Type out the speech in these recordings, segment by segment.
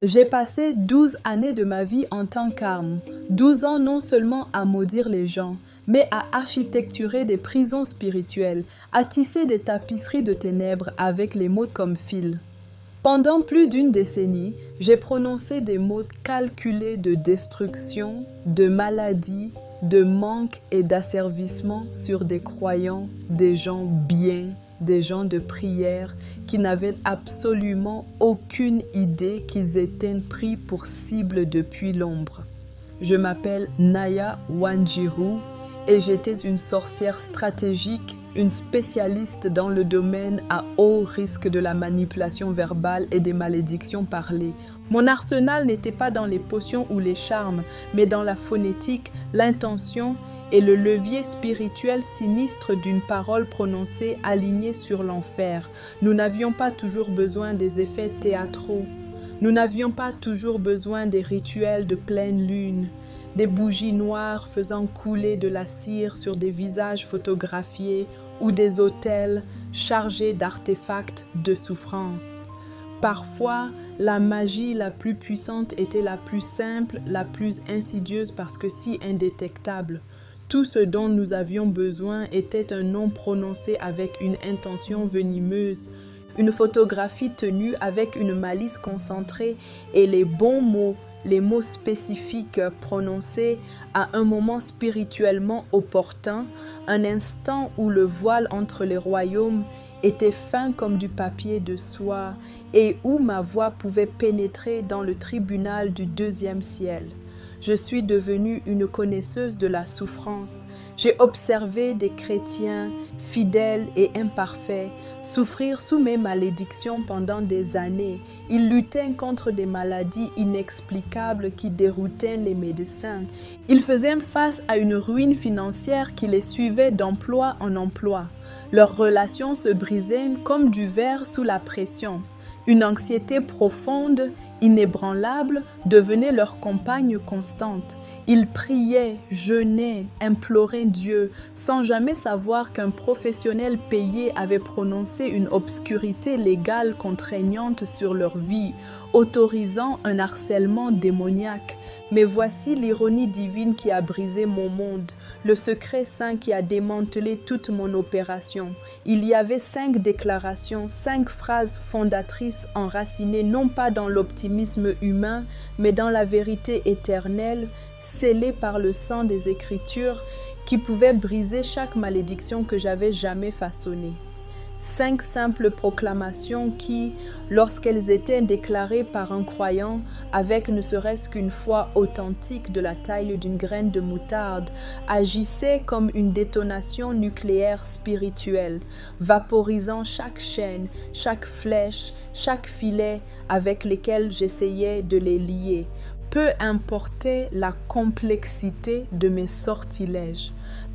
J'ai passé 12 années de ma vie en tant qu'arme, 12 ans non seulement à maudire les gens, mais à architecturer des prisons spirituelles, à tisser des tapisseries de ténèbres avec les mots comme fil. Pendant plus d'une décennie, j'ai prononcé des mots calculés de destruction, de maladie, de manque et d'asservissement sur des croyants, des gens bien, des gens de prière qui n'avaient absolument aucune idée qu'ils étaient pris pour cible depuis l'ombre. Je m'appelle Naya Wanjiru et j'étais une sorcière stratégique, une spécialiste dans le domaine à haut risque de la manipulation verbale et des malédictions parlées. Mon arsenal n'était pas dans les potions ou les charmes, mais dans la phonétique, l'intention et le levier spirituel sinistre d'une parole prononcée alignée sur l'enfer. Nous n'avions pas toujours besoin des effets théâtraux. Nous n'avions pas toujours besoin des rituels de pleine lune, des bougies noires faisant couler de la cire sur des visages photographiés ou des autels chargés d'artefacts de souffrance. Parfois, la magie la plus puissante était la plus simple, la plus insidieuse parce que si indétectable. Tout ce dont nous avions besoin était un nom prononcé avec une intention venimeuse, une photographie tenue avec une malice concentrée et les bons mots, les mots spécifiques prononcés à un moment spirituellement opportun, un instant où le voile entre les royaumes était fin comme du papier de soie et où ma voix pouvait pénétrer dans le tribunal du deuxième ciel. Je suis devenue une connaisseuse de la souffrance. J'ai observé des chrétiens fidèles et imparfaits souffrir sous mes malédictions pendant des années. Ils luttaient contre des maladies inexplicables qui déroutaient les médecins. Ils faisaient face à une ruine financière qui les suivait d'emploi en emploi. Leurs relations se brisaient comme du verre sous la pression. Une anxiété profonde, inébranlable, devenait leur compagne constante. Ils priaient, jeûnaient, imploraient Dieu, sans jamais savoir qu'un professionnel payé avait prononcé une obscurité légale contraignante sur leur vie, autorisant un harcèlement démoniaque. Mais voici l'ironie divine qui a brisé mon monde, le secret saint qui a démantelé toute mon opération. Il y avait 5 déclarations, 5 phrases fondatrices enracinées non pas dans l'optimisme humain, mais dans la vérité éternelle, scellée par le sang des Écritures, qui pouvaient briser chaque malédiction que j'avais jamais façonnée. 5 simples proclamations qui, lorsqu'elles étaient déclarées par un croyant, avec ne serait-ce qu'une foi authentique de la taille d'une graine de moutarde, agissaient comme une détonation nucléaire spirituelle, vaporisant chaque chaîne, chaque flèche, chaque filet avec lesquels j'essayais de les lier. Peu importait la complexité de mes sortilèges.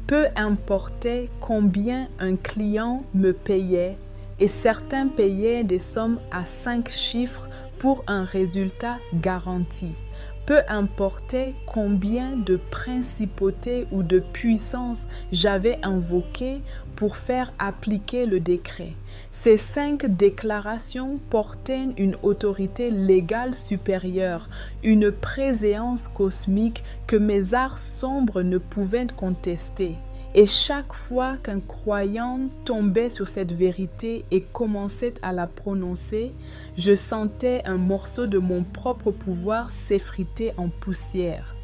Peu importait combien un client me payait, et certains payaient des sommes à 5 chiffres pour un résultat garanti. Peu importait combien de principautés ou de puissances j'avais invoquées pour faire appliquer le décret. Ces 5 déclarations portaient une autorité légale supérieure, une préséance cosmique que mes arts sombres ne pouvaient contester. Et chaque fois qu'un croyant tombait sur cette vérité et commençait à la prononcer, je sentais un morceau de mon propre pouvoir s'effriter en poussière.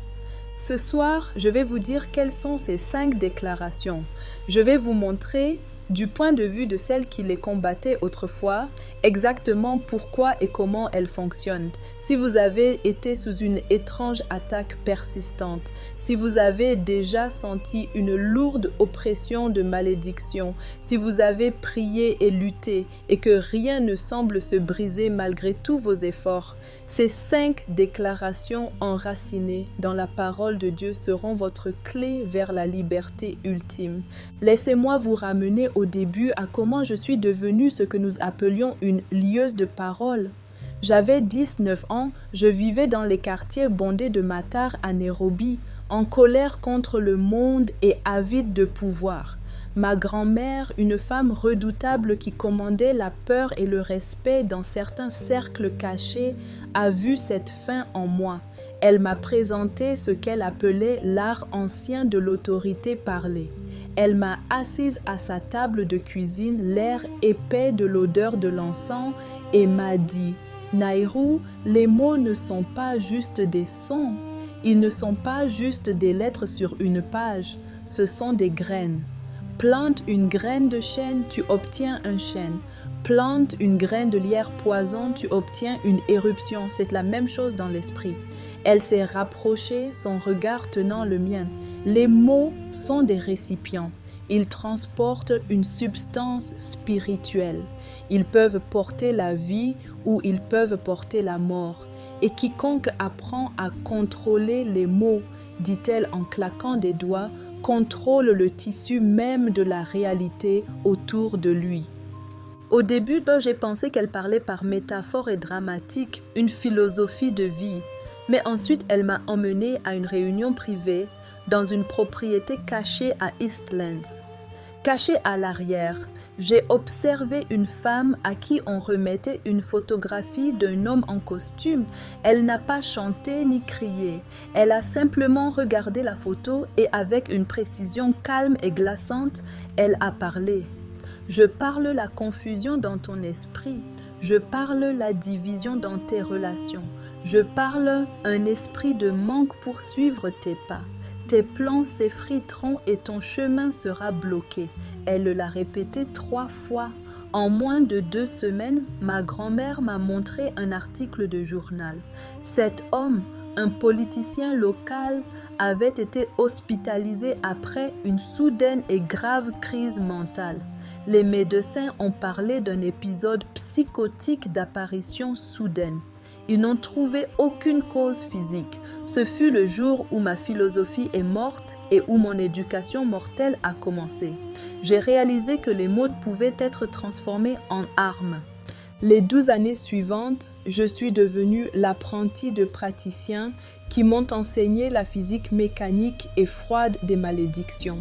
Ce soir, je vais vous dire quelles sont ces 5 déclarations. Je vais vous montrer, du point de vue de celles qui les combattaient autrefois, exactement pourquoi et comment elles fonctionnent. Si vous avez été sous une étrange attaque persistante, si vous avez déjà senti une lourde oppression de malédiction, si vous avez prié et lutté et que rien ne semble se briser malgré tous vos efforts, ces 5 déclarations enracinées dans la parole de Dieu seront votre clé vers la liberté ultime. Laissez-moi vous ramener au début à comment je suis devenue ce que nous appelions une lieuse de parole. J'avais 19 ans, je vivais dans les quartiers bondés de Matar à Nairobi, en colère contre le monde et avide de pouvoir. Ma grand-mère, une femme redoutable qui commandait la peur et le respect dans certains cercles cachés, a vu cette fin en moi. Elle m'a présenté ce qu'elle appelait l'art ancien de l'autorité parlée. Elle m'a assise à sa table de cuisine, l'air épais de l'odeur de l'encens, et m'a dit « Nairou, les mots ne sont pas juste des sons, ils ne sont pas juste des lettres sur une page, ce sont des graines. Plante une graine de chêne, tu obtiens un chêne. Plante une graine de lierre poison, tu obtiens une éruption. C'est la même chose dans l'esprit. » Elle s'est rapprochée, son regard tenant le mien. Les mots sont des récipients. Ils transportent une substance spirituelle. Ils peuvent porter la vie ou ils peuvent porter la mort. Et quiconque apprend à contrôler les mots, dit-elle en claquant des doigts, contrôle le tissu même de la réalité autour de lui. Au début, j'ai pensé qu'elle parlait par métaphore et dramatique, une philosophie de vie. Mais ensuite, elle m'a emmenée à une réunion privée dans une propriété cachée à Eastlands. Cachée à l'arrière, j'ai observé une femme à qui on remettait une photographie d'un homme en costume. Elle n'a pas chanté ni crié. Elle a simplement regardé la photo et avec une précision calme et glaçante, elle a parlé. Je parle la confusion dans ton esprit. Je parle la division dans tes relations. Je parle un esprit de manque pour suivre tes pas. Tes plans s'effriteront et ton chemin sera bloqué. Elle l'a répété 3 fois. En moins de 2 semaines, ma grand-mère m'a montré un article de journal. Cet homme, un politicien local, avait été hospitalisé après une soudaine et grave crise mentale. Les médecins ont parlé d'un épisode psychotique d'apparition soudaine. Ils n'ont trouvé aucune cause physique. Ce fut le jour où ma philosophie est morte et où mon éducation mortelle a commencé. J'ai réalisé que les mots pouvaient être transformés en armes. Les 12 années suivantes, je suis devenue l'apprentie de praticiens qui m'ont enseigné la physique mécanique et froide des malédictions.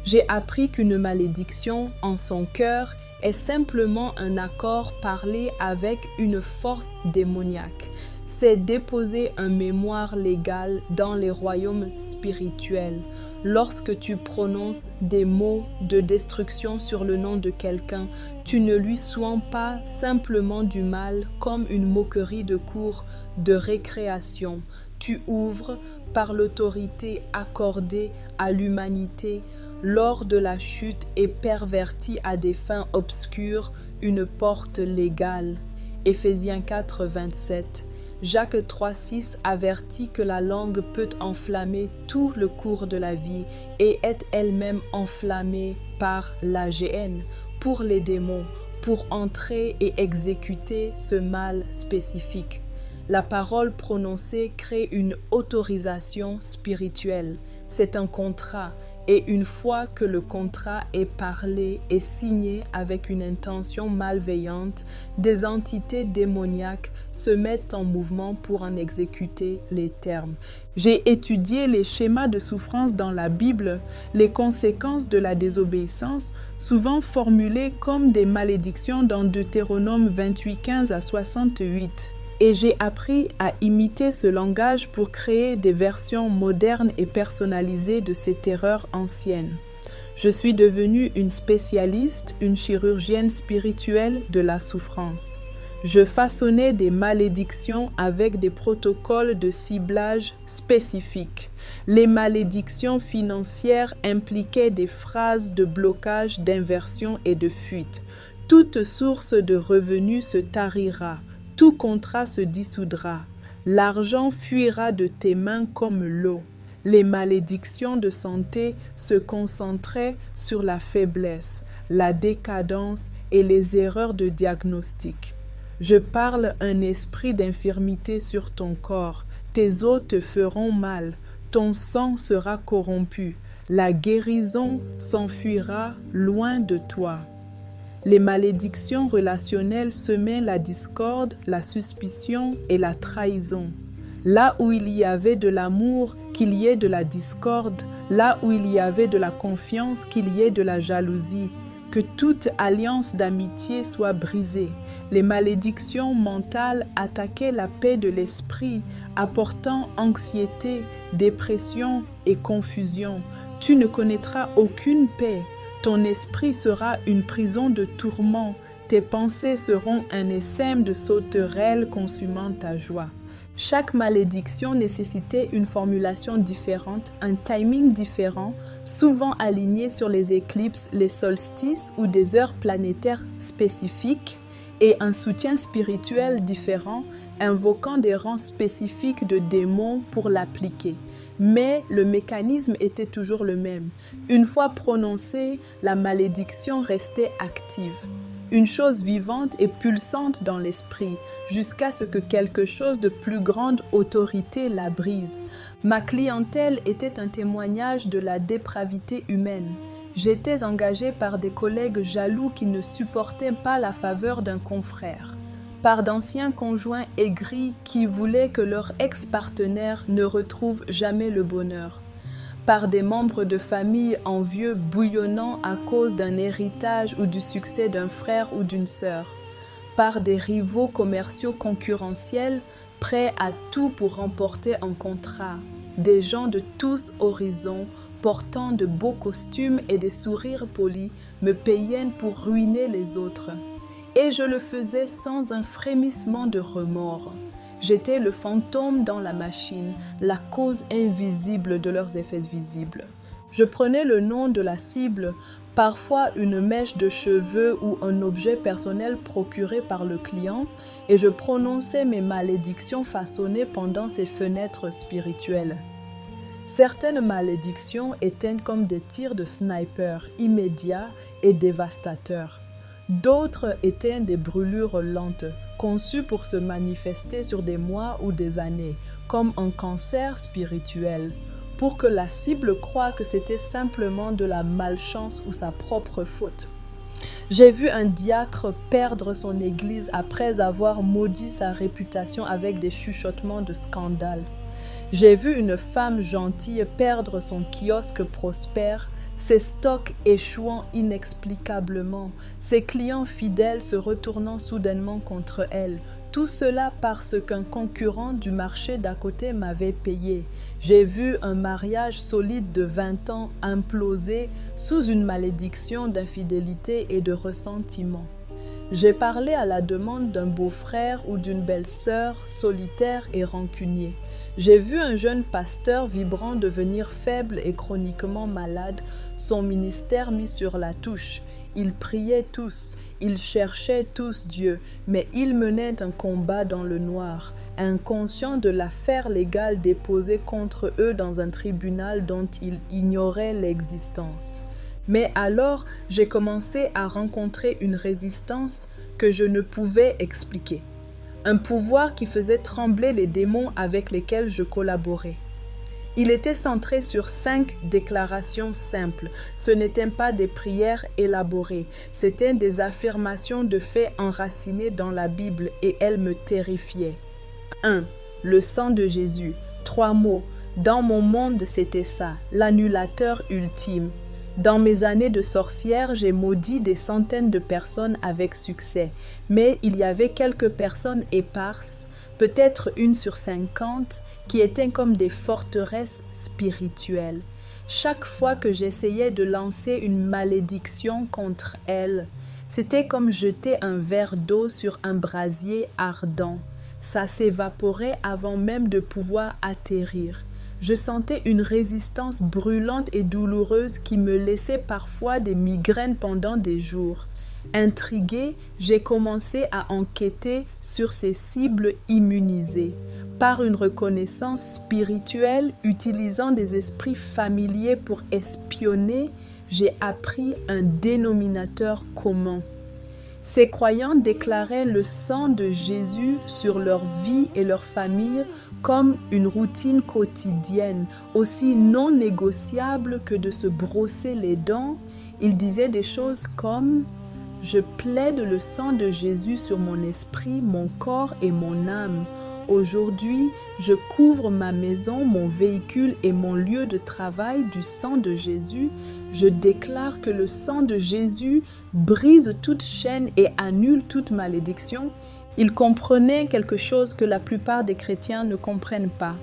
J'ai appris qu'une malédiction, en son cœur, est simplement un accord parlé avec une force démoniaque. C'est déposer un mémoire légal dans les royaumes spirituels. Lorsque tu prononces des mots de destruction sur le nom de quelqu'un, tu ne lui soins pas simplement du mal comme une moquerie de cours de récréation. Tu ouvres, par l'autorité accordée à l'humanité, lors de la chute et pervertie à des fins obscures, une porte légale. Éphésiens 4, 27. Jacques 3,6 avertit que la langue peut enflammer tout le cours de la vie et est elle-même enflammée par l'AGN pour les démons, pour entrer et exécuter ce mal spécifique. La parole prononcée crée une autorisation spirituelle. C'est un contrat. Et une fois que le contrat est parlé et signé avec une intention malveillante, des entités démoniaques se mettent en mouvement pour en exécuter les termes. J'ai étudié les schémas de souffrance dans la Bible, les conséquences de la désobéissance, souvent formulées comme des malédictions dans Deutéronome 28, 15 à 68. Et j'ai appris à imiter ce langage pour créer des versions modernes et personnalisées de ces terreurs anciennes. Je suis devenue une spécialiste, une chirurgienne spirituelle de la souffrance. Je façonnais des malédictions avec des protocoles de ciblage spécifiques. Les malédictions financières impliquaient des phrases de blocage, d'inversion et de fuite. Toute source de revenus se tarira. Tout contrat se dissoudra. L'argent fuira de tes mains comme l'eau. Les malédictions de santé se concentraient sur la faiblesse, la décadence et les erreurs de diagnostic. Je parle un esprit d'infirmité sur ton corps. Tes os te feront mal. Ton sang sera corrompu. La guérison s'enfuira loin de toi. Les malédictions relationnelles semaient la discorde, la suspicion et la trahison. Là où il y avait de l'amour, qu'il y ait de la discorde. Là où il y avait de la confiance, qu'il y ait de la jalousie. Que toute alliance d'amitié soit brisée. Les malédictions mentales attaquaient la paix de l'esprit, apportant anxiété, dépression et confusion. Tu ne connaîtras aucune paix. Ton esprit sera une prison de tourments. Tes pensées seront un essaim de sauterelles consumant ta joie. Chaque malédiction nécessitait une formulation différente, un timing différent, souvent aligné sur les éclipses, les solstices ou des heures planétaires spécifiques, et un soutien spirituel différent, invoquant des rangs spécifiques de démons pour l'appliquer. Mais le mécanisme était toujours le même. Une fois prononcée, la malédiction restait active. Une chose vivante et pulsante dans l'esprit, jusqu'à ce que quelque chose de plus grande autorité la brise. Ma clientèle était un témoignage de la dépravité humaine. J'étais engagée par des collègues jaloux qui ne supportaient pas la faveur d'un confrère, par d'anciens conjoints aigris qui voulaient que leur ex-partenaire ne retrouve jamais le bonheur, par des membres de famille envieux bouillonnant à cause d'un héritage ou du succès d'un frère ou d'une sœur, par des rivaux commerciaux concurrentiels prêts à tout pour remporter un contrat, des gens de tous horizons portant de beaux costumes et des sourires polis me payaient pour ruiner les autres. Et je le faisais sans un frémissement de remords. J'étais le fantôme dans la machine, la cause invisible de leurs effets visibles. Je prenais le nom de la cible, parfois une mèche de cheveux ou un objet personnel procuré par le client, et je prononçais mes malédictions façonnées pendant ces fenêtres spirituelles. Certaines malédictions étaient comme des tirs de sniper immédiats et dévastateurs. D'autres étaient des brûlures lentes, conçues pour se manifester sur des mois ou des années, comme un cancer spirituel, pour que la cible croie que c'était simplement de la malchance ou sa propre faute. J'ai vu un diacre perdre son église après avoir maudit sa réputation avec des chuchotements de scandale. J'ai vu une femme gentille perdre son kiosque prospère, ses stocks échouant inexplicablement, ses clients fidèles se retournant soudainement contre elle. Tout cela parce qu'un concurrent du marché d'à côté m'avait payé. J'ai vu un mariage solide de 20 ans imploser sous une malédiction d'infidélité et de ressentiment. J'ai parlé à la demande d'un beau-frère ou d'une belle-sœur solitaire et rancunier. J'ai vu un jeune pasteur vibrant devenir faible et chroniquement malade, son ministère mis sur la touche. Ils priaient tous, ils cherchaient tous Dieu, mais ils menaient un combat dans le noir, inconscients de l'affaire légale déposée contre eux dans un tribunal dont ils ignoraient l'existence. Mais alors, j'ai commencé à rencontrer une résistance que je ne pouvais expliquer. Un pouvoir qui faisait trembler les démons avec lesquels je collaborais. Il était centré sur 5 déclarations simples. Ce n'étaient pas des prières élaborées, c'étaient des affirmations de faits enracinées dans la Bible et elles me terrifiaient. 1. Le sang de Jésus. 3 mots. Dans mon monde, c'était ça, l'annulateur ultime. Dans mes années de sorcière, j'ai maudit des centaines de personnes avec succès, mais il y avait quelques personnes éparses, peut-être 1 sur 50, qui étaient comme des forteresses spirituelles. Chaque fois que j'essayais de lancer une malédiction contre elles, c'était comme jeter un verre d'eau sur un brasier ardent. Ça s'évaporait avant même de pouvoir atterrir. Je sentais une résistance brûlante et douloureuse qui me laissait parfois des migraines pendant des jours. Intriguée, j'ai commencé à enquêter sur ces cibles immunisées. Par une reconnaissance spirituelle, utilisant des esprits familiers pour espionner, j'ai appris un dénominateur commun. Ces croyants déclaraient le sang de Jésus sur leur vie et leur famille comme une routine quotidienne, aussi non négociable que de se brosser les dents. Ils disaient des choses comme « Je plaide le sang de Jésus sur mon esprit, mon corps et mon âme. aujourd'hui, je couvre ma maison, mon véhicule et mon lieu de travail du sang de Jésus. Je déclare que le sang de Jésus brise toute chaîne et annule toute malédiction. Il comprenait quelque chose que la plupart des chrétiens ne comprennent pas.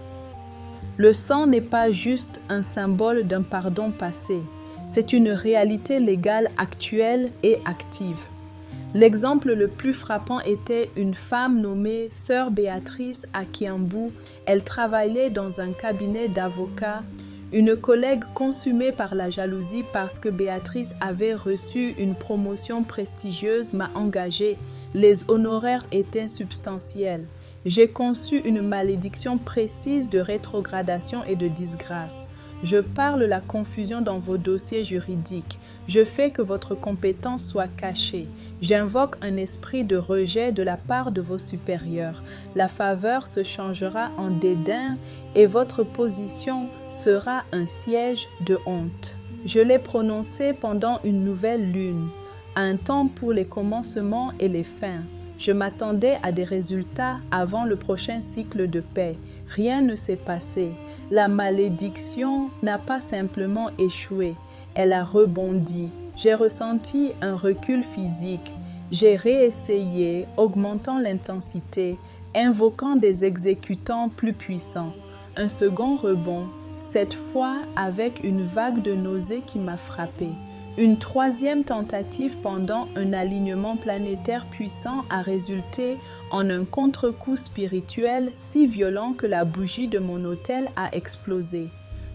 Le sang n'est pas juste un symbole d'un pardon passé. C'est une réalité légale actuelle et active. L'exemple le plus frappant était une femme nommée Sœur Béatrice à Kiambu. Elle travaillait dans un cabinet d'avocats. Une collègue consumée par la jalousie parce que Béatrice avait reçu une promotion prestigieuse m'a engagée. Les honoraires étaient substantiels. J'ai conçu une malédiction précise de rétrogradation et de disgrâce. Je parle la confusion dans vos dossiers juridiques. Je fais que votre compétence soit cachée. J'invoque un esprit de rejet de la part de vos supérieurs. La faveur se changera en dédain et votre position sera un siège de honte. Je l'ai prononcé pendant une nouvelle lune, un temps pour les commencements et les fins. Je m'attendais à des résultats avant le prochain cycle de paix. Rien ne s'est passé. La malédiction n'a pas simplement échoué, elle a rebondi. J'ai ressenti un recul physique. J'ai réessayé, augmentant l'intensité, invoquant des exécutants plus puissants. Un second rebond, cette fois avec une vague de nausées qui m'a frappé. Une troisième tentative pendant un alignement planétaire puissant a résulté en un contre-coup spirituel si violent que la bougie de mon autel a explosé.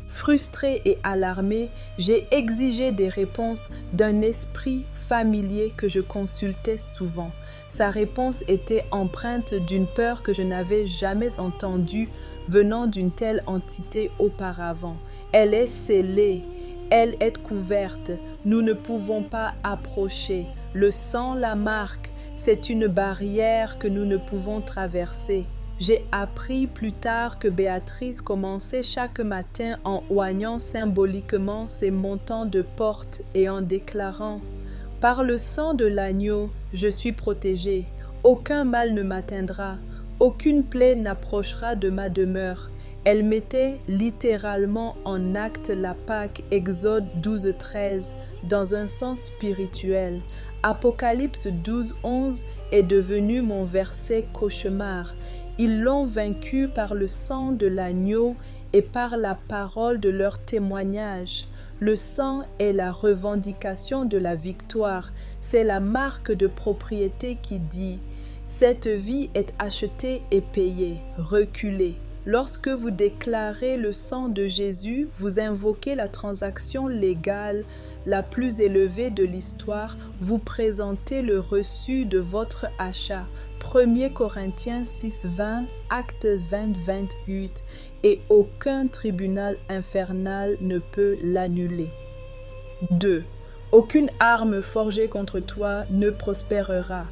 Frustré et alarmé, j'ai exigé des réponses d'un esprit familier que je consultais souvent. Sa réponse était empreinte d'une peur que je n'avais jamais entendue venant d'une telle entité auparavant. Elle est scellée. Elle est couverte, nous ne pouvons pas approcher. Le sang la marque, c'est une barrière que nous ne pouvons traverser. J'ai appris plus tard que Béatrice commençait chaque matin en oignant symboliquement ses montants de porte et en déclarant « Par le sang de l'agneau, je suis protégée. Aucun mal ne m'atteindra, aucune plaie n'approchera de ma demeure. » Elle mettait littéralement en acte la Pâque, Exode 12:13, dans un sens spirituel. Apocalypse 12:11 est devenu mon verset cauchemar. Ils l'ont vaincu par le sang de l'agneau et par la parole de leur témoignage. Le sang est la revendication de la victoire. C'est la marque de propriété qui dit « Cette vie est achetée et payée, reculée ». Lorsque vous déclarez le sang de Jésus, vous invoquez la transaction légale la plus élevée de l'histoire, vous présentez le reçu de votre achat. 1 Corinthiens 6:20, Acte 20:28, et aucun tribunal infernal ne peut l'annuler. 2. Aucune arme forgée contre toi ne prospérera.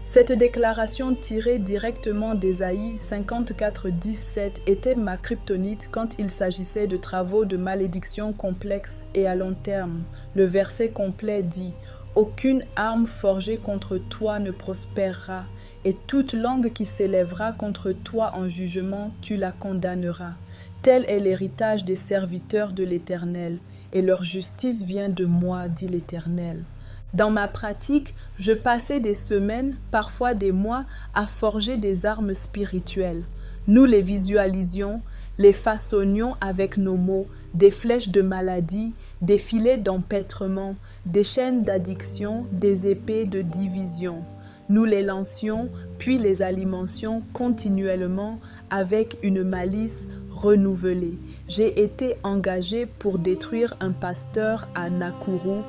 Cette déclaration tirée directement d'Ésaïe 54:17 était ma kryptonite quand il s'agissait de travaux de malédiction complexes et à long terme. Le verset complet dit « Aucune arme forgée contre toi ne prospérera, et toute langue qui s'élèvera contre toi en jugement, tu la condamneras. Tel est l'héritage des serviteurs de l'Éternel, et leur justice vient de moi, dit l'Éternel. » Dans ma pratique, je passais des semaines, parfois des mois, à forger des armes spirituelles. Nous les visualisions, les façonnions avec nos mots, des flèches de maladie, des filets d'empêtrement, des chaînes d'addiction, des épées de division. Nous les lancions, puis les alimentions continuellement avec une malice renouvelée. J'ai été engagé pour détruire un pasteur à Nakuru.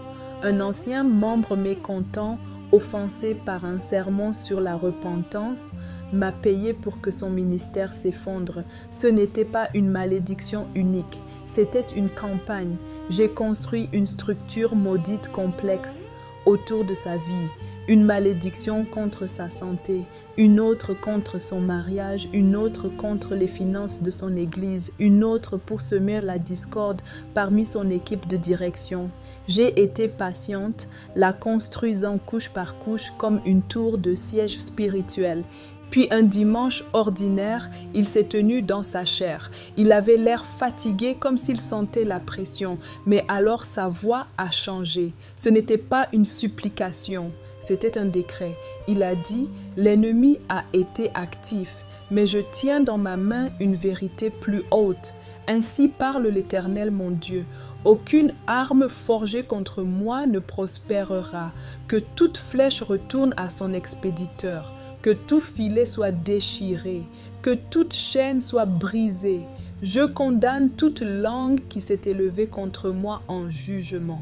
Un ancien membre mécontent, offensé par un sermon sur la repentance, m'a payé pour que son ministère s'effondre. Ce n'était pas une malédiction unique, c'était une campagne. J'ai construit une structure maudite complexe autour de sa vie. Une malédiction contre sa santé, une autre contre son mariage, une autre contre les finances de son église, une autre pour semer la discorde parmi son équipe de direction. J'ai été patiente, la construisant couche par couche comme une tour de siège spirituel. Puis un dimanche ordinaire, il s'est tenu dans sa chair. Il avait l'air fatigué comme s'il sentait la pression, mais alors sa voix a changé. Ce n'était pas une supplication, c'était un décret. Il a dit « L'ennemi a été actif, mais je tiens dans ma main une vérité plus haute. Ainsi parle l'Éternel mon Dieu. Aucune arme forgée contre moi ne prospérera. Que toute flèche retourne à son expéditeur. Que tout filet soit déchiré. Que toute chaîne soit brisée. Je condamne toute langue qui s'est élevée contre moi en jugement.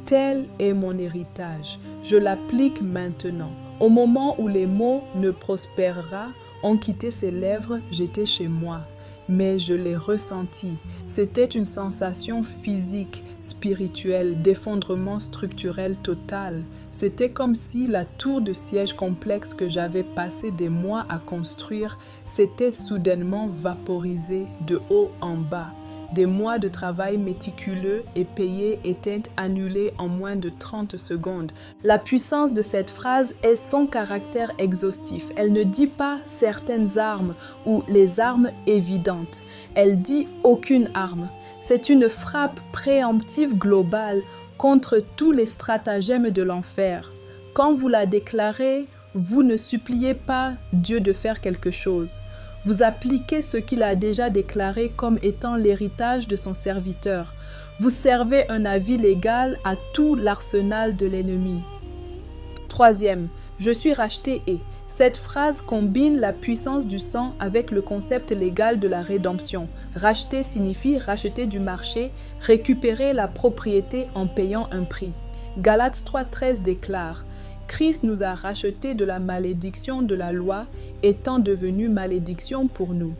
Tel est mon héritage. Je l'applique maintenant. Au moment où les mots ne prospérera, ont quitté ses lèvres, j'étais chez moi. Mais je l'ai ressenti. C'était une sensation physique, spirituelle, d'effondrement structurel total. C'était comme si la tour de siège complexe que j'avais passé des mois à construire s'était soudainement vaporisée de haut en bas. Des mois de travail méticuleux et payés étaient annulés en moins de 30 secondes. La puissance de cette phrase est son caractère exhaustif. Elle ne dit pas certaines armes ou les armes évidentes. Elle dit aucune arme. C'est une frappe préemptive globale contre tous les stratagèmes de l'enfer. Quand vous la déclarez, vous ne suppliez pas Dieu de faire quelque chose. Vous appliquez ce qu'il a déjà déclaré comme étant l'héritage de son serviteur. Vous servez un avis légal à tout l'arsenal de l'ennemi. Troisième, je suis racheté et. Cette phrase combine la puissance du sang avec le concept légal de la rédemption. Racheter signifie racheter du marché, récupérer la propriété en payant un prix. Galates 3,13 déclare « Christ nous a rachetés de la malédiction de la loi, étant devenu malédiction pour nous. »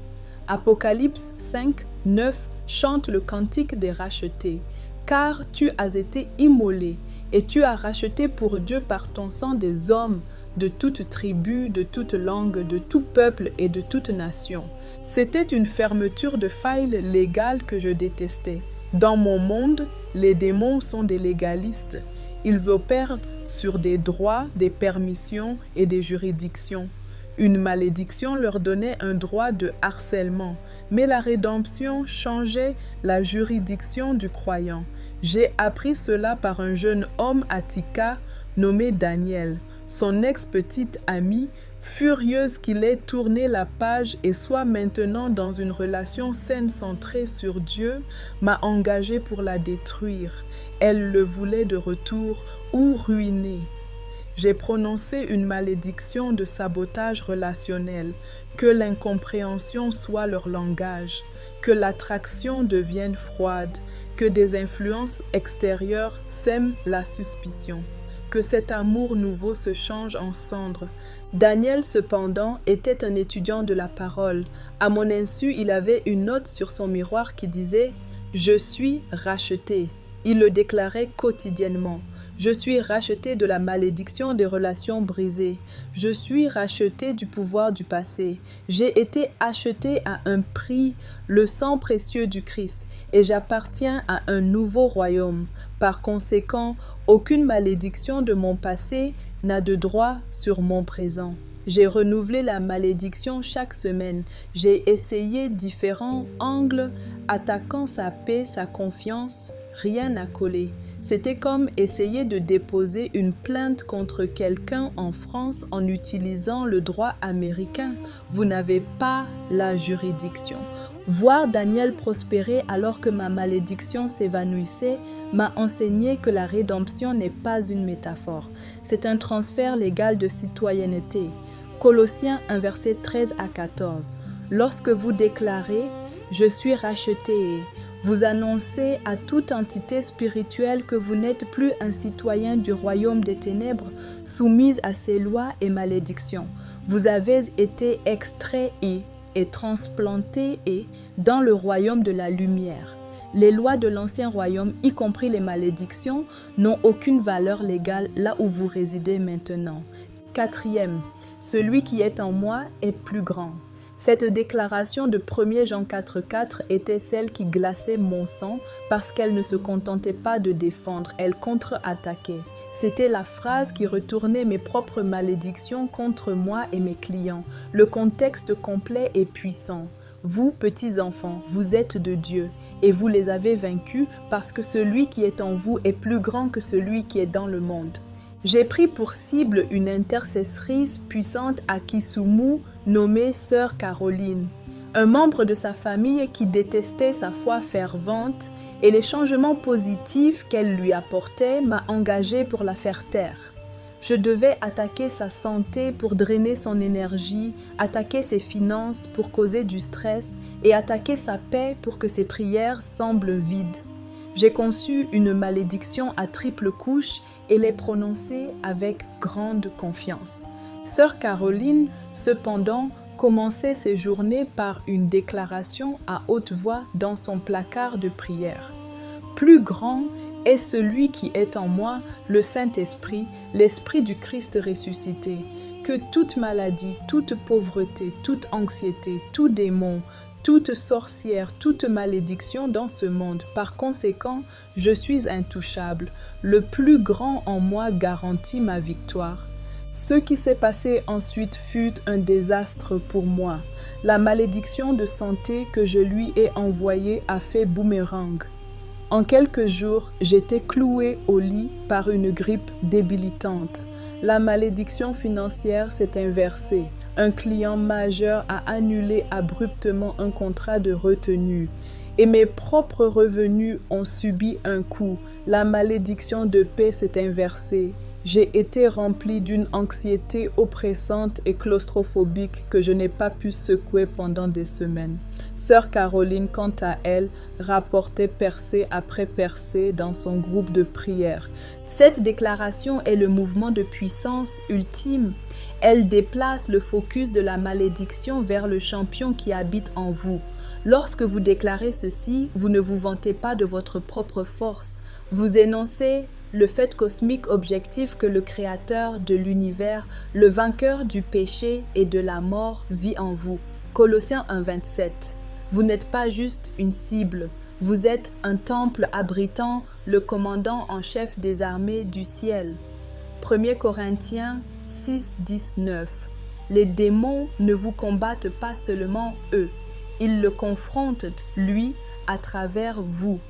Apocalypse 5,9 chante le cantique des rachetés. « Car tu as été immolé, et tu as racheté pour Dieu par ton sang des hommes, de toute tribu, de toute langue, de tout peuple et de toute nation. » C'était une fermeture de faille légale que je détestais. Dans mon monde, les démons sont des légalistes. Ils opèrent sur des droits, des permissions et des juridictions. Une malédiction leur donnait un droit de harcèlement, mais la rédemption changeait la juridiction du croyant. J'ai appris cela par un jeune homme Attica nommé Daniel. Son ex-petite amie, furieuse qu'il ait tourné la page et soit maintenant dans une relation saine centrée sur Dieu, m'a engagé pour la détruire. Elle le voulait de retour ou ruiner. J'ai prononcé une malédiction de sabotage relationnel, que l'incompréhension soit leur langage, que l'attraction devienne froide, que des influences extérieures sèment la suspicion. Que cet amour nouveau se change en cendres. Daniel, cependant, était un étudiant de la parole. À mon insu, il avait une note sur son miroir qui disait « Je suis racheté ». Il le déclarait quotidiennement. Je suis racheté de la malédiction des relations brisées. Je suis racheté du pouvoir du passé. J'ai été acheté à un prix, le sang précieux du Christ, et j'appartiens à un nouveau royaume. Par conséquent, aucune malédiction de mon passé n'a de droit sur mon présent. J'ai renouvelé la malédiction chaque semaine. J'ai essayé différents angles, attaquant sa paix, sa confiance. Rien n'a collé. C'était comme essayer de déposer une plainte contre quelqu'un en France en utilisant le droit américain. Vous n'avez pas la juridiction. Voir Daniel prospérer alors que ma malédiction s'évanouissait m'a enseigné que la rédemption n'est pas une métaphore. C'est un transfert légal de citoyenneté. Colossiens 1 verset 13 à 14. Lorsque vous déclarez « Je suis racheté », vous annoncez à toute entité spirituelle que vous n'êtes plus un citoyen du royaume des ténèbres, soumise à ses lois et malédictions. Vous avez été extrait et transplanté dans le royaume de la lumière. Les lois de l'ancien royaume, y compris les malédictions, n'ont aucune valeur légale là où vous résidez maintenant. Quatrième, celui qui est en moi est plus grand. Cette déclaration de 1 Jean 4,4 était celle qui glaçait mon sang parce qu'elle ne se contentait pas de défendre, elle contre-attaquait. C'était la phrase qui retournait mes propres malédictions contre moi et mes clients. Le contexte complet et puissant. Vous, petits enfants, vous êtes de Dieu et vous les avez vaincus parce que celui qui est en vous est plus grand que celui qui est dans le monde. J'ai pris pour cible une intercessrice puissante à Kisumu nommée Sœur Caroline, un membre de sa famille qui détestait sa foi fervente et les changements positifs qu'elle lui apportait m'a engagé pour la faire taire. Je devais attaquer sa santé pour drainer son énergie, attaquer ses finances pour causer du stress et attaquer sa paix pour que ses prières semblent vides. J'ai conçu une malédiction à triple couche et l'ai prononcée avec grande confiance. Sœur Caroline, cependant, commençait ses journées par une déclaration à haute voix dans son placard de prière. Plus grand est celui qui est en moi, le Saint-Esprit, l'Esprit du Christ ressuscité, que toute maladie, toute pauvreté, toute anxiété, tout démon, toute sorcière, toute malédiction dans ce monde. Par conséquent, je suis intouchable. Le plus grand en moi garantit ma victoire. Ce qui s'est passé ensuite fut un désastre pour moi. La malédiction de santé que je lui ai envoyée a fait boomerang. En quelques jours, j'étais clouée au lit par une grippe débilitante. La malédiction financière s'est inversée. Un client majeur a annulé abruptement un contrat de retenue. Et mes propres revenus ont subi un coup. La malédiction de paix s'est inversée. J'ai été remplie d'une anxiété oppressante et claustrophobique que je n'ai pas pu secouer pendant des semaines. Sœur Caroline, quant à elle, rapportait percée après percée dans son groupe de prière. Cette déclaration est le mouvement de puissance ultime. Elle déplace le focus de la malédiction vers le champion qui habite en vous. Lorsque vous déclarez ceci, vous ne vous vantez pas de votre propre force. Vous énoncez le fait cosmique objectif que le Créateur de l'univers, le vainqueur du péché et de la mort, vit en vous. Colossiens 1,27. Vous n'êtes pas juste une cible, vous êtes un temple abritant le commandant en chef des armées du ciel. 1 Corinthiens 6,19. Les démons ne vous combattent pas seulement eux, ils le confrontent, lui, à travers vous.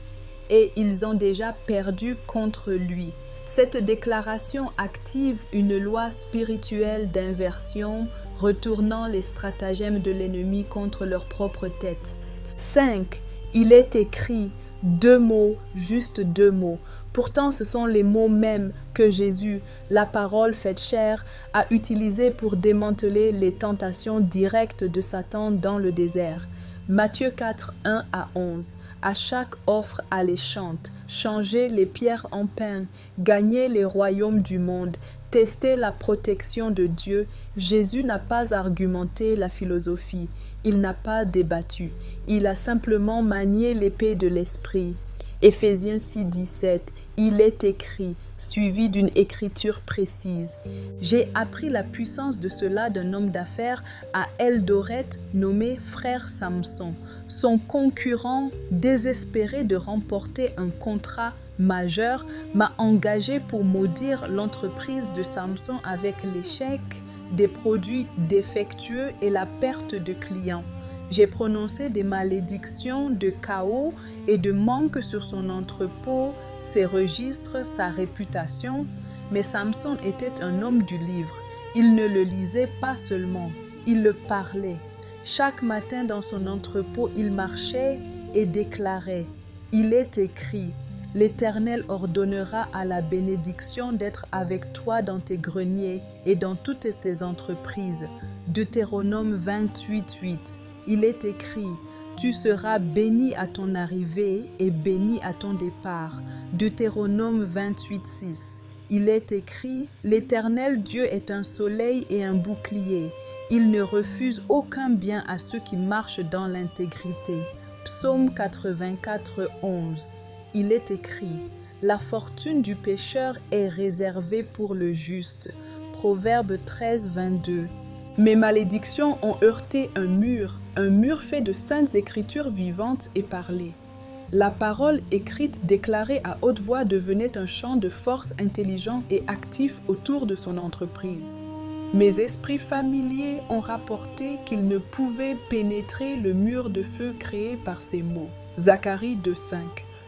Et ils ont déjà perdu contre lui. Cette déclaration active une loi spirituelle d'inversion, retournant les stratagèmes de l'ennemi contre leur propre tête. 5. Il est écrit, 2 mots, juste 2 mots. Pourtant, ce sont les mots mêmes que Jésus, la parole faite chair, a utilisés pour démanteler les tentations directes de Satan dans le désert. Matthieu 4, 1 à 11. À chaque offre alléchante, changez les pierres en pain, gagnez les royaumes du monde, testez la protection de Dieu. Jésus n'a pas argumenté la philosophie, il n'a pas débattu, il a simplement manié l'épée de l'esprit. Éphésiens 6, 17. Il est écrit, suivi d'une écriture précise. J'ai appris la puissance de cela d'un homme d'affaires à Eldoret nommé Frère Samson. Son concurrent, désespéré de remporter un contrat majeur, m'a engagé pour maudire l'entreprise de Samson avec l'échec, des produits défectueux et la perte de clients. J'ai prononcé des malédictions de chaos et de manque sur son entrepôt, ses registres, sa réputation. Mais Samson était un homme du livre. Il ne le lisait pas seulement, il le parlait. Chaque matin dans son entrepôt, il marchait et déclarait « Il est écrit, l'Éternel ordonnera à la bénédiction d'être avec toi dans tes greniers et dans toutes tes entreprises. » Deutéronome 28, 8. Il est écrit, tu seras béni à ton arrivée et béni à ton départ. Deutéronome 28, 6. Il est écrit, l'Éternel Dieu est un soleil et un bouclier. Il ne refuse aucun bien à ceux qui marchent dans l'intégrité. Psaume 84, 11. Il est écrit, la fortune du pécheur est réservée pour le juste. Proverbe 13, 22. Mes malédictions ont heurté un mur fait de saintes écritures vivantes et parlées. La parole écrite déclarée à haute voix devenait un champ de force intelligent et actif autour de son entreprise. Mes esprits familiers ont rapporté qu'ils ne pouvaient pénétrer le mur de feu créé par ces mots. Zacharie 2,5.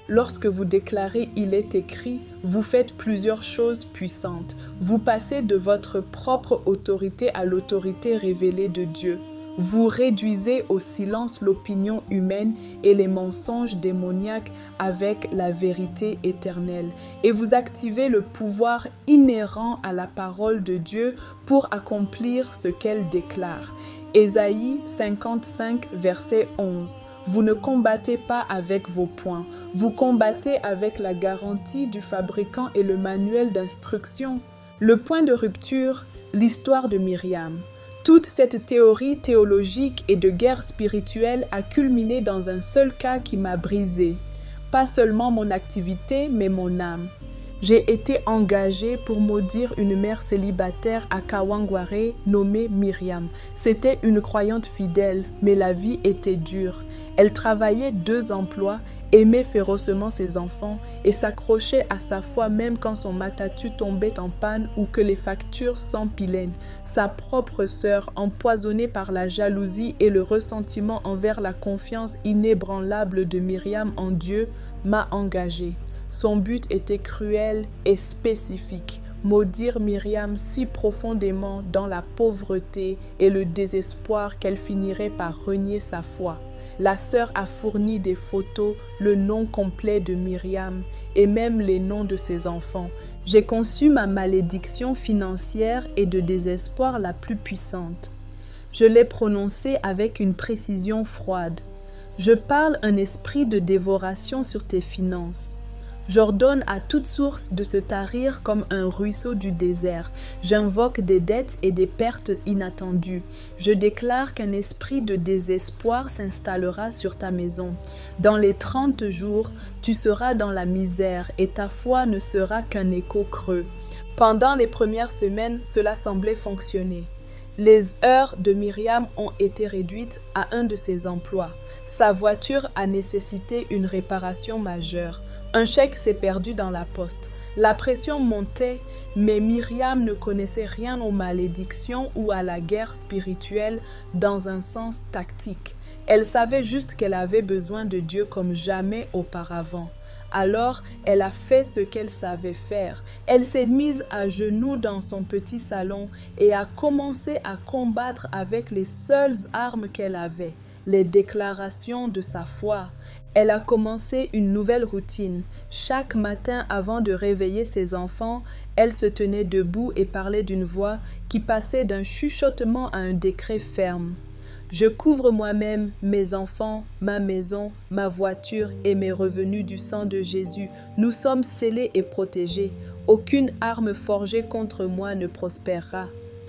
Lorsque vous déclarez « il est écrit », vous faites plusieurs choses puissantes. Vous passez de votre propre autorité à l'autorité révélée de Dieu. Vous réduisez au silence l'opinion humaine et les mensonges démoniaques avec la vérité éternelle. Et vous activez le pouvoir inhérent à la parole de Dieu pour accomplir ce qu'elle déclare. Ésaïe 55, verset 11. Vous ne combattez pas avec vos poings, vous combattez avec la garantie du fabricant et le manuel d'instruction. Le point de rupture, l'histoire de Myriam. Toute cette théorie théologique et de guerre spirituelle a culminé dans un seul cas qui m'a brisé. Pas seulement mon activité, mais mon âme. J'ai été engagée pour maudire une mère célibataire à Kawangware nommée Myriam. C'était une croyante fidèle, mais la vie était dure. Elle travaillait 2 emplois, aimait férocement ses enfants et s'accrochait à sa foi même quand son matatu tombait en panne ou que les factures s'empilaient. Sa propre sœur, empoisonnée par la jalousie et le ressentiment envers la confiance inébranlable de Myriam en Dieu, m'a engagée. Son but était cruel et spécifique, maudire Myriam si profondément dans la pauvreté et le désespoir qu'elle finirait par renier sa foi. La sœur a fourni des photos, le nom complet de Myriam et même les noms de ses enfants. J'ai conçu ma malédiction financière et de désespoir la plus puissante. Je l'ai prononcée avec une précision froide. Je parle un esprit de dévoration sur tes finances. J'ordonne à toute source de se tarir comme un ruisseau du désert. J'invoque des dettes et des pertes inattendues. Je déclare qu'un esprit de désespoir s'installera sur ta maison. Dans les 30 jours, tu seras dans la misère et ta foi ne sera qu'un écho creux. Pendant les premières semaines, cela semblait fonctionner. Les heures de Myriam ont été réduites à un de ses emplois. Sa voiture a nécessité une réparation majeure. Un chèque s'est perdu dans la poste. La pression montait, mais Myriam ne connaissait rien aux malédictions ou à la guerre spirituelle dans un sens tactique. Elle savait juste qu'elle avait besoin de Dieu comme jamais auparavant. Alors, elle a fait ce qu'elle savait faire. Elle s'est mise à genoux dans son petit salon et a commencé à combattre avec les seules armes qu'elle avait, les déclarations de sa foi. Elle a commencé une nouvelle routine. Chaque matin, avant de réveiller ses enfants, elle se tenait debout et parlait d'une voix qui passait d'un chuchotement à un décret ferme. Je couvre moi-même mes enfants, ma maison, ma voiture et mes revenus du sang de Jésus. Nous sommes scellés et protégés. Aucune arme forgée contre moi ne prospérera.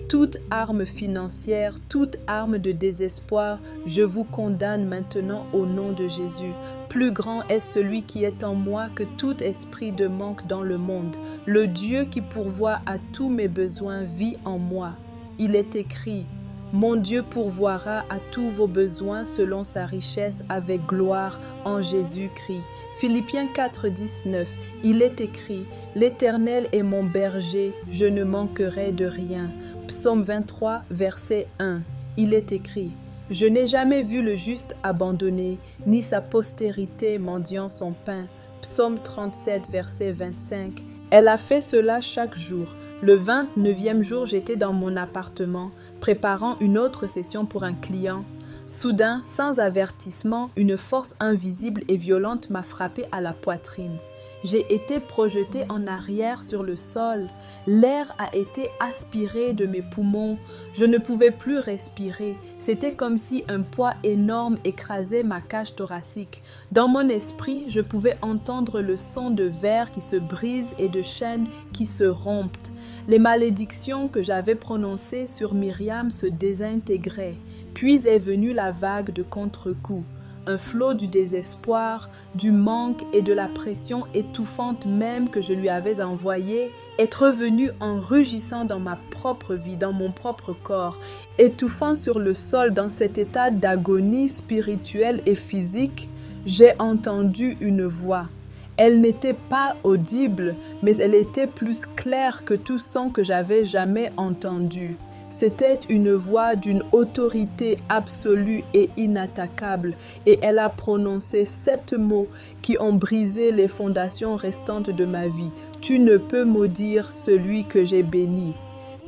Toute arme financière, toute arme de désespoir, je vous condamne maintenant au nom de Jésus. Plus grand est celui qui est en moi que tout esprit de manque dans le monde. Le Dieu qui pourvoit à tous mes besoins vit en moi. Il est écrit, « Mon Dieu pourvoira à tous vos besoins selon sa richesse avec gloire en Jésus-Christ. » Philippiens 4, 19. Il est écrit, « L'Éternel est mon berger, je ne manquerai de rien. » Psaume 23, verset 1. Il est écrit, « Je n'ai jamais vu le juste abandonné, ni sa postérité mendiant son pain. » Psaume 37, verset 25. Elle a fait cela chaque jour. Le 29e jour, j'étais dans mon appartement, préparant une autre session pour un client. Soudain, sans avertissement, une force invisible et violente m'a frappé à la poitrine. J'ai été projetée en arrière sur le sol. L'air a été aspiré de mes poumons. Je ne pouvais plus respirer. C'était comme si un poids énorme écrasait ma cage thoracique. Dans mon esprit, je pouvais entendre le son de verres qui se brisent et de chaînes qui se rompent. Les malédictions que j'avais prononcées sur Myriam se désintégraient. Puis est venue la vague de contre-coups. Un flot du désespoir, du manque et de la pression étouffante même que je lui avais envoyée est revenu en rugissant dans ma propre vie, dans mon propre corps, étouffant sur le sol dans cet état d'agonie spirituelle et physique. J'ai entendu une voix. Elle n'était pas audible, mais elle était plus claire que tout son que j'avais jamais entendu. C'était une voix d'une autorité absolue et inattaquable, et elle a prononcé 7 mots qui ont brisé les fondations restantes de ma vie. Tu ne peux maudire celui que j'ai béni.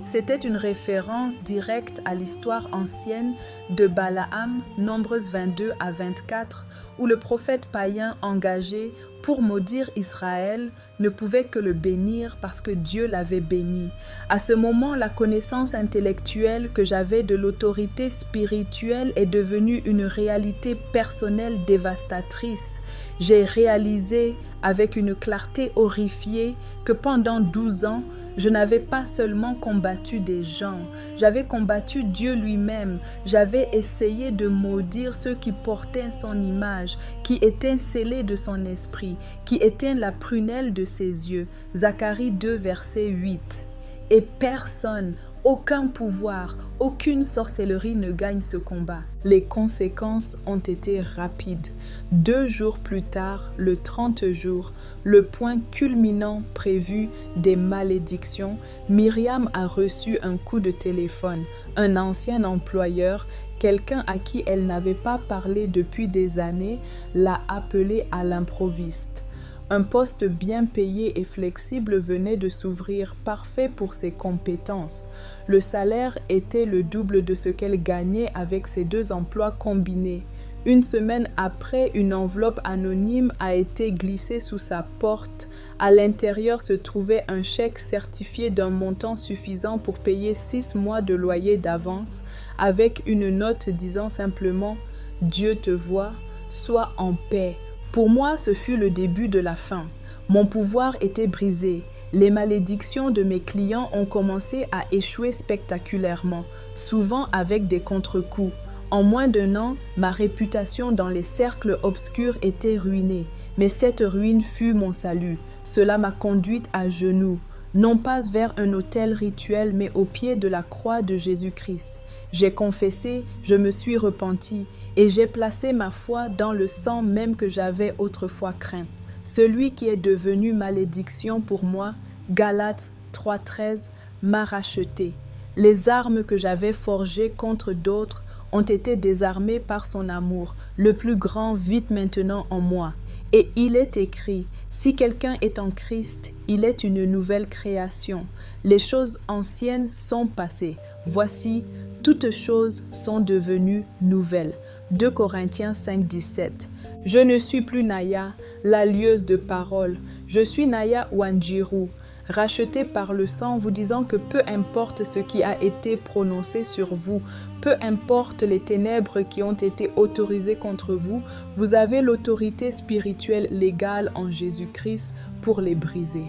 C'était une référence directe à l'histoire ancienne de Balaam, Nombres 22 à 24, où le prophète païen engagé pour maudire Israël ne pouvait que le bénir parce que Dieu l'avait béni. À ce moment, la connaissance intellectuelle que j'avais de l'autorité spirituelle est devenue une réalité personnelle dévastatrice. J'ai réalisé avec une clarté horrifiée que pendant 12 ans, je n'avais pas seulement combattu des gens, j'avais combattu Dieu lui-même. J'avais essayé de maudire ceux qui portaient son image, qui étaient scellés de son esprit, qui étaient la prunelle de ses yeux. Zacharie 2, verset 8. Et personne, aucun pouvoir, aucune sorcellerie ne gagne ce combat. Les conséquences ont été rapides. 2 jours plus tard, le 30 jour, le point culminant prévu des malédictions, Myriam a reçu un coup de téléphone. Un ancien employeur, quelqu'un à qui elle n'avait pas parlé depuis des années, l'a appelée à l'improviste. Un poste bien payé et flexible venait de s'ouvrir, parfait pour ses compétences. Le salaire était le double de ce qu'elle gagnait avec ses 2 emplois combinés. Une semaine après, une enveloppe anonyme a été glissée sous sa porte. À l'intérieur se trouvait un chèque certifié d'un montant suffisant pour payer 6 mois de loyer d'avance, avec une note disant simplement « Dieu te voit, sois en paix ». Pour moi, ce fut le début de la fin. Mon pouvoir était brisé. Les malédictions de mes clients ont commencé à échouer spectaculairement, souvent avec des contre-coups. En moins d'1 an, ma réputation dans les cercles obscurs était ruinée. Mais cette ruine fut mon salut. Cela m'a conduite à genoux, non pas vers un autel rituel, mais au pied de la croix de Jésus-Christ. J'ai confessé, je me suis repenti, et j'ai placé ma foi dans le sang même que j'avais autrefois craint. Celui qui est devenu malédiction pour moi, Galates 3,13, m'a racheté. Les armes que j'avais forgées contre d'autres ont été désarmées par son amour. Le plus grand vit maintenant en moi. Et il est écrit, si quelqu'un est en Christ, il est une nouvelle création. Les choses anciennes sont passées. Voici, toutes choses sont devenues nouvelles. 2 Corinthiens 5, 17. Je ne suis plus Naya, la lieuse de parole. Je suis Naya Wanjiru, rachetée par le sang, vous disant que peu importe ce qui a été prononcé sur vous, peu importe les ténèbres qui ont été autorisées contre vous, vous avez l'autorité spirituelle légale en Jésus-Christ pour les briser.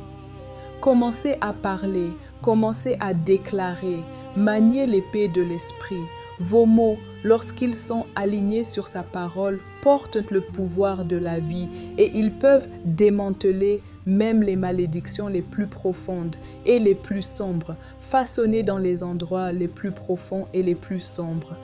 Commencez à parler, commencez à déclarer, maniez l'épée de l'esprit. Vos mots, lorsqu'ils sont alignés sur sa parole, portent le pouvoir de la vie et ils peuvent démanteler même les malédictions les plus profondes et les plus sombres, façonnées dans les endroits les plus profonds et les plus sombres.